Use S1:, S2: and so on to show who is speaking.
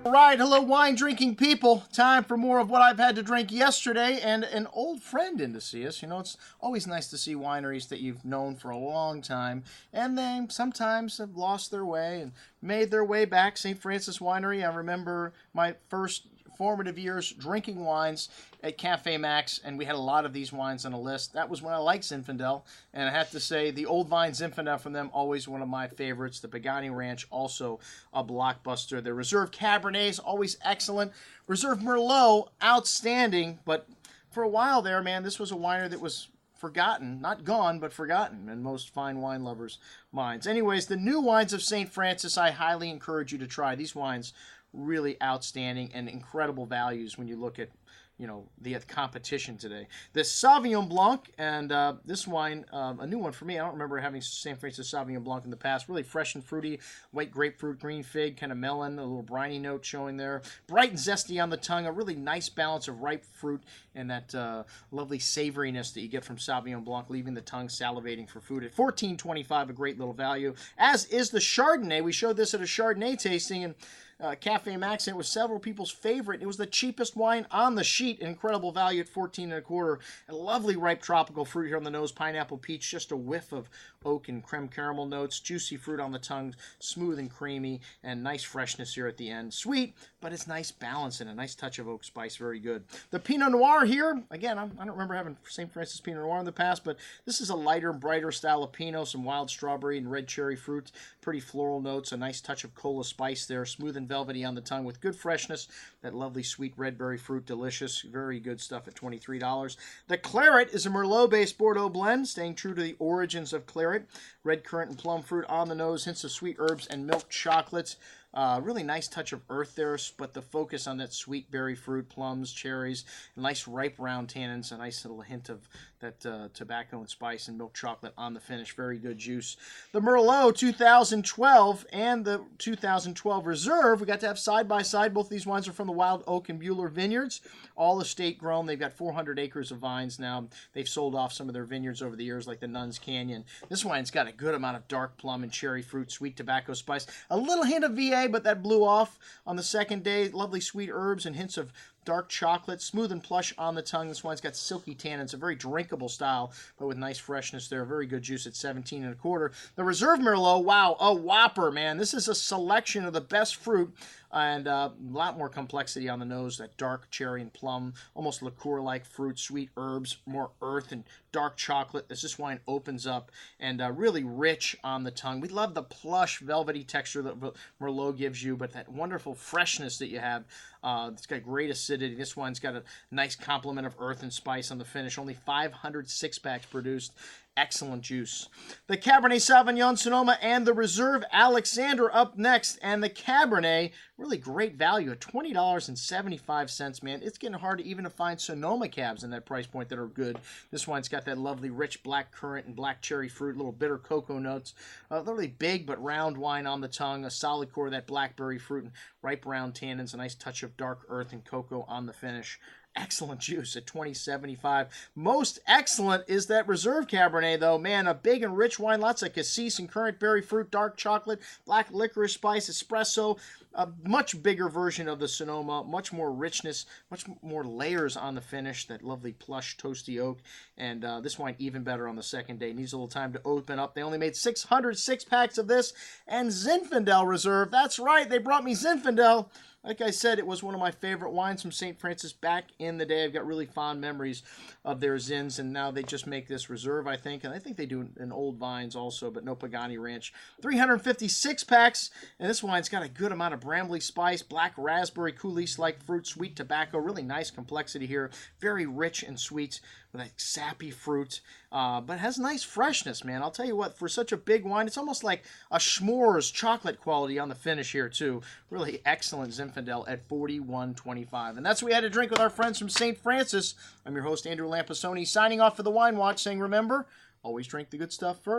S1: All right, hello wine drinking people. Time for more of what I've had to drink yesterday and an old friend in to see us. You know, it's always nice to see wineries that you've known for a long time and they sometimes have lost their way and made their way back. St. Francis Winery, I remember my first formative years drinking wines at Cafe Max, and we had a lot of these wines on a list. That was when I liked Zinfandel, and I have to say the Old Vine Zinfandel from them, always one of my favorites. The Pagani Ranch, also a blockbuster. The Reserve Cabernet is always excellent. Reserve Merlot, outstanding, but for a while there, man, this was a winery that was forgotten, not gone, but forgotten in most fine wine lovers' minds. Anyways, the new wines of St. Francis, I highly encourage you to try. These wines really outstanding and incredible values when you look at, you know, the competition today. The Sauvignon Blanc, and this wine, a new one for me. I don't remember having St. Francis Sauvignon Blanc in the past. Really fresh and fruity, white grapefruit, green fig, kind of melon, a little briny note showing there. Bright and zesty on the tongue, a really nice balance of ripe fruit and that lovely savoriness that you get from Sauvignon Blanc, leaving the tongue salivating for food. At $14.25, a great little value, as is the Chardonnay. We showed this at a Chardonnay tasting, and Cafe Max, and it was several people's favorite. It was the cheapest wine on the sheet, incredible value at $14.25. A lovely ripe tropical fruit here on the nose, pineapple, peach, just a whiff of oak and creme caramel notes, juicy fruit on the tongue, smooth and creamy, and nice freshness here at the end. Sweet, but it's nice balance and a nice touch of oak spice, very good. The Pinot Noir here, again, I don't remember having St. Francis Pinot Noir in the past, but this is a lighter, brighter style of Pinot, some wild strawberry and red cherry fruit, pretty floral notes, a nice touch of cola spice there, smooth and velvety on the tongue with good freshness, that lovely sweet red berry fruit, delicious, very good stuff at $23. The Claret is a Merlot-based Bordeaux blend, staying true to the origins of Claret. Red currant and plum fruit on the nose, hints of sweet herbs and milk chocolates. Really nice touch of earth there, but the focus on that sweet berry fruit, plums, cherries, nice ripe round tannins, a nice little hint of that tobacco and spice and milk chocolate on the finish. Very good juice. The Merlot 2012 and the 2012 Reserve, we got to have side by side. Both of these wines are from the Wild Oak and Buehler vineyards, all estate grown. They've got 400 acres of vines now. They've sold off some of their vineyards over the years, like the Nuns Canyon. This wine's got a good amount of dark plum and cherry fruit, sweet tobacco spice, a little hint of VA, but that blew off on the second day. Lovely sweet herbs and hints of dark chocolate, smooth and plush on the tongue. This wine's got silky tannins, a very drinkable style, but with nice freshness there. Very good juice at $17.25. The Reserve Merlot, wow, a whopper, man. This is a selection of the best fruit and a lot more complexity on the nose. That dark cherry and plum, almost liqueur-like fruit, sweet herbs, more earth and dark chocolate as this wine opens up, and really rich on the tongue. We love the plush, velvety texture that Merlot gives you, but that wonderful freshness that you have. It's got great acidity. This one's got a nice complement of earth and spice on the finish. Only 500 six-packs produced. Excellent juice. The Cabernet Sauvignon Sonoma and the Reserve Alexander up next. And the Cabernet, really great value at $20.75, man. It's getting hard to even find Sonoma cabs in that price point that are good. This wine's got that lovely rich black currant and black cherry fruit, little bitter cocoa notes. Really big but round wine on the tongue, a solid core of that blackberry fruit and ripe round tannins, a nice touch of dark earth and cocoa on the finish. Excellent juice at $20.75. Most excellent is that Reserve Cabernet, though. Man, a big and rich wine. Lots of cassis and currant berry fruit, dark chocolate, black licorice spice, espresso. A much bigger version of the Sonoma. Much more richness, much more layers on the finish. That lovely plush, toasty oak. And this wine even better on the second day. Needs a little time to open up. They only made 600 six-packs of this. And Zinfandel Reserve. That's right. They brought me Zinfandel. Like I said, it was one of my favorite wines from St. Francis back in the day. I've got really fond memories of their Zins, and now they just make this Reserve, I think. And I think they do in Old Vines also, but no Pagani Ranch. 356 packs, and this wine's got a good amount of brambly spice, black raspberry, coulis-like fruit, sweet tobacco. Really nice complexity here. Very rich and sweet with a sappy fruit, but it has nice freshness, man. I'll tell you what, for such a big wine, it's almost like a s'mores chocolate quality on the finish here, too. Really excellent Zinfandel at $41.25. And that's what we had to drink with our friends from St. Francis. I'm your host, Andrew Lampasoni, signing off for the Wine Watch, saying, remember, always drink the good stuff first.